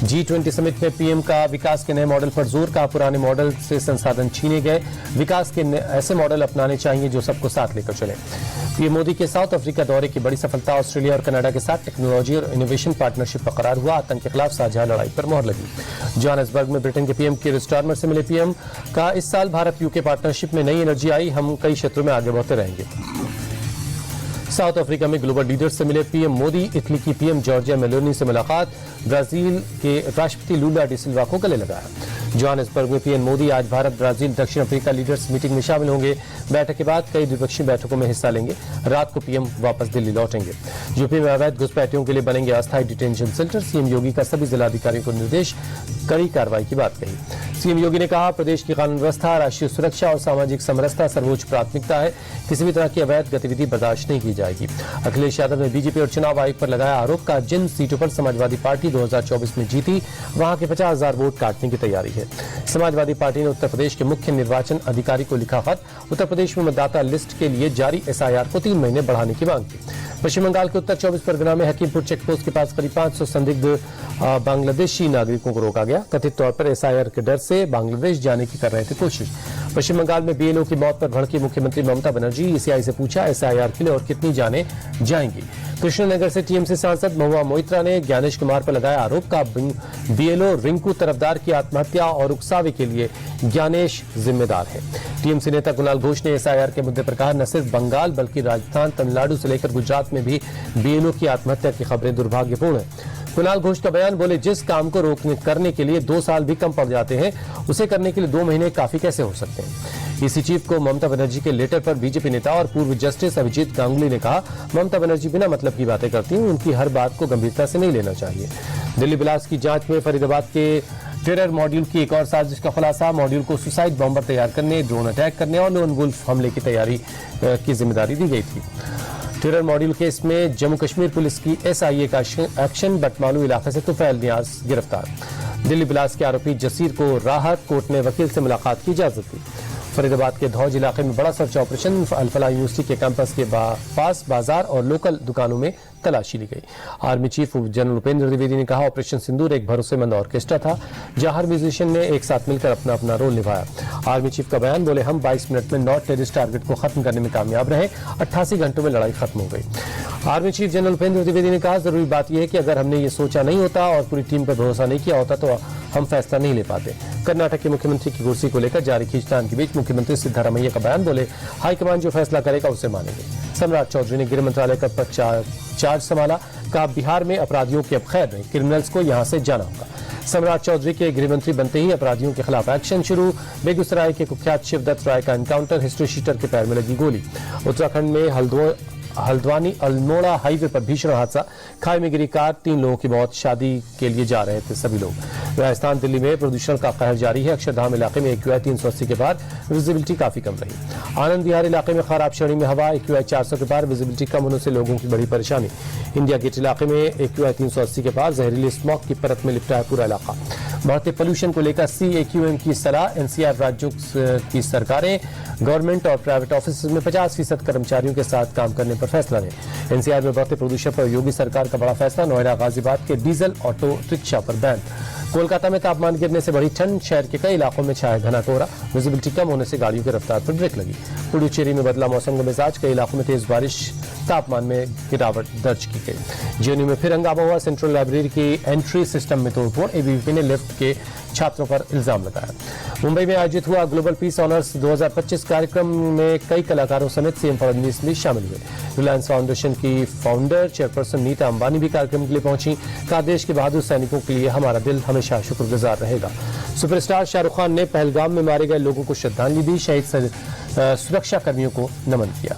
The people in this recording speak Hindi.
G20 समिट में पीएम का विकास के नए मॉडल पर जोर, का पुराने मॉडल से संसाधन छीने गए, विकास के ऐसे मॉडल अपनाने चाहिए जो सबको साथ लेकर चले। पीएम मोदी के साउथ अफ्रीका दौरे की बड़ी सफलता, ऑस्ट्रेलिया और कनाडा के साथ टेक्नोलॉजी और इनोवेशन पार्टनरशिप बरकरार हुआ, आतंक के खिलाफ साझा लड़ाई पर मोहर लगी। जोहान्सबर्ग में ब्रिटेन के पीएम कीर स्टारमर से मिले पीएम, का इस साल भारत यूके पार्टनरशिप में नई एनर्जी आई, हम कई क्षेत्रों में आगे बढ़ते रहेंगे। साउथ अफ्रीका में ग्लोबल लीडर्स से मिले पीएम मोदी, इटली की पीएम जॉर्जिया मेलोनी से मुलाकात, ब्राजील के राष्ट्रपति लूला डी सिल्वा को गले लगाया। जोहान्सबर्ग में पीएम मोदी आज भारत, ब्राजील, दक्षिण अफ्रीका लीडर्स मीटिंग में शामिल होंगे। बैठक के बाद कई द्विपक्षीय बैठकों में हिस्सा लेंगे। रात को पीएम वापस दिल्ली लौटेंगे। यूपी में अवैध घुसपैठियों के लिए बनेंगे अस्थायी डिटेंशन सेंटर, सीएम योगी का सभी जिलाधिकारियों को निर्देश, कड़ी कार्रवाई की बात कही। सीएम योगी ने कहा, प्रदेश की कानून व्यवस्था, राष्ट्रीय सुरक्षा और सामाजिक समरसता सर्वोच्च प्राथमिकता है, किसी भी तरह की अवैध गतिविधि बर्दाश्त नहीं की जाएगी। अखिलेश यादव ने बीजेपी और चुनाव आयोग पर लगाया आरोप, का जिन सीटों पर समाजवादी पार्टी 2024 में जीती वहां के 50,000 वोट काटने की तैयारी है। समाजवादी पार्टी ने उत्तर प्रदेश के मुख्य निर्वाचन अधिकारी को लिखा खत, उत्तर प्रदेश में मतदाता लिस्ट के लिए जारी एसआईआर को 3 महीने बढ़ाने की मांग की। पश्चिम बंगाल के उत्तर 24 परगना में हकीमपुर चेकपोस्ट के पास करीब 500 संदिग्ध बांग्लादेशी नागरिकों को रोका गया। कथित तौर पर एसआईआर के डर से बांग्लादेश जाने की कर रहे थे कोशिश। पश्चिम बंगाल में बीएलओ की मौत पर भड़की मुख्यमंत्री ममता बनर्जी, ईसीआई से पूछा एसआईआर के लिए और कितनी जाने जाएंगी। कृष्णनगर से टीएमसी सांसद महुआ मोइत्रा ने ज्ञानेश कुमार पर लगाया आरोप, का बीएलओ रिंकू तरफदार की आत्महत्या और उकसावे के लिए ज्ञानेश जिम्मेदार है। टीएमसी नेता कुणाल घोष ने एसआईआर के मुद्दे पर कहा, न सिर्फ बंगाल बल्कि राजस्थान, तमिलनाडु से लेकर गुजरात में भी बीएलओ की आत्महत्या की खबरें दुर्भाग्यपूर्ण है। कुणाल घोष का बयान, बोले जिस काम को करने के लिए 2 साल भी कम पड़ जाते हैं, उसे करने के लिए 2 महीने काफी कैसे हो सकते हैं। ईसी चीफ को ममता बनर्जी के लेटर पर बीजेपी नेता और पूर्व जस्टिस अभिजीत गांगुली ने कहा, ममता बनर्जी बिना मतलब की बातें करती हैं, उनकी हर बात को गंभीरता से नहीं लेना चाहिए। दिल्ली ब्लास्ट की जांच में फरीदाबाद के टेरर मॉड्यूल की एक और साजिश का खुलासा, मॉड्यूल को सुसाइड बॉम्बर तैयार करने, ड्रोन अटैक करने और लोन वुल्फ हमले की तैयारी की जिम्मेदारी दी गई थी। टेरर मॉड्यूल केस में जम्मू कश्मीर पुलिस की एसआईए का एक्शन, बटमालू इलाके से तुफैल नियाज गिरफ्तार। दिल्ली ब्लास्ट के आरोपी जसीर को राहत, कोर्ट ने वकील से मुलाकात की इजाजत दी। फरीदाबाद के धौज इलाके में बड़ा सर्च ऑपरेशन, अल-फलाह यूनिवर्सिटी के कैंपस के पास बाजार और लोकल दुकानों में तलाशी ली गई। Army chief general Upendra Dwivedi ने कहा, ऑपरेशन सिंदूर एक भरोसेमंद ऑर्केस्ट्रा था, जहां हर म्यूजिशियन ने एक साथ मिलकर अपना अपना रोल निभाया। आर्मी चीफ का बयान, बोले हम 22 मिनट में 9 टेररिस्ट टारगेट को खत्म करने में कामयाब रहे, 88 घंटों में लड़ाई खत्म हो गई। Army chief general Upendra Dwivedi ने कहा, जरूरी बात यह है कि अगर हमने ये सोचा नहीं होता और पूरी टीम पर भरोसा नहीं किया होता तो हम फैसला नहीं ले पाते। कर्नाटक के मुख्यमंत्री की कुर्सी को लेकर जारी खींचतान के बीच मुख्यमंत्री सिद्धारमैया का बयान, बोले हाईकमान जो फैसला करेगा उसे मानेंगे। सम्राट चौधरी ने गृह मंत्रालय का चार्ज संभाला, कहा बिहार में अपराधियों की अब खैर नहीं, क्रिमिनल्स को यहां से जाना होगा। सम्राट चौधरी के गृह मंत्री बनते ही अपराधियों के खिलाफ एक्शन शुरू। बेगूसराय के कुख्यात शिवदत्त राय का एनकाउंटर, हिस्ट्री शीटर के पैर में लगी गोली। उत्तराखंड में हल्द्वानी अल्मोड़ा हाईवे पर भीषण हादसा, खाई में गिरी कार, 3 लोगों की मौत, शादी के लिए जा रहे थे सभी लोग। राजस्थान दिल्ली में प्रदूषण का कहर जारी है, अक्षरधाम इलाके में AQI 380 के पार, विजिबिलिटी काफी कम रही। आनंद विहार इलाके में खराब श्रेणी में हवा, AQI 400 के पार, विजिबिलिटी कम होने से लोगों की बड़ी परेशानी। इंडिया गेट इलाके में AQI 380 के पार, जहरीली स्मॉग की परत में लिपटा है पूरा इलाका। बढ़ते पोल्यूशन को लेकर CAQM की सलाह, NCR राज्यों की सरकारें गवर्नमेंट और प्राइवेट ऑफिस में 50% कर्मचारियों के साथ काम करने पर फैसला लें। NCR में बढ़ते प्रदूषण पर योगी सरकार का बड़ा फैसला, नोएडा गाजियाबाद के डीजल ऑटो रिक्शा पर बैन। कोलकाता में तापमान गिरने से बढ़ी ठंड, शहर के कई इलाकों में छाया घना कोहरा, विजिबिलिटी कम होने से गाड़ियों की रफ्तार पर ब्रेक लगी। पुडुचेरी में बदला मौसम का मिजाज, कई इलाकों में तेज बारिश, तापमान में गिरावट दर्ज की गई। जेएनयू में फिर हंगामा हुआ, सेंट्रल लाइब्रेरी की एंट्री सिस्टम में तोड़फोड़, एबीवीपी ने लिफ्ट के छात्रों पर इल्जाम लगाया। मुंबई में आयोजित हुआ ग्लोबल पीस ऑनर्स 2025 कार्यक्रम में कई कलाकारों समेत सीएम फडणवीस भी शामिल हुए। रिलायंस फाउंडेशन की फाउंडर चेयरपर्सन नीता अंबानी भी कार्यक्रम के लिए पहुंची। कहा, देश के बहादुर सैनिकों के लिए हमारा दिल हमेशा शुक्रगुजार रहेगा। सुपरस्टार शाहरुख खान ने पहलगाम में मारे गए लोगों को श्रद्धांजलि दी, शहीद सुरक्षा कर्मियों को नमन किया।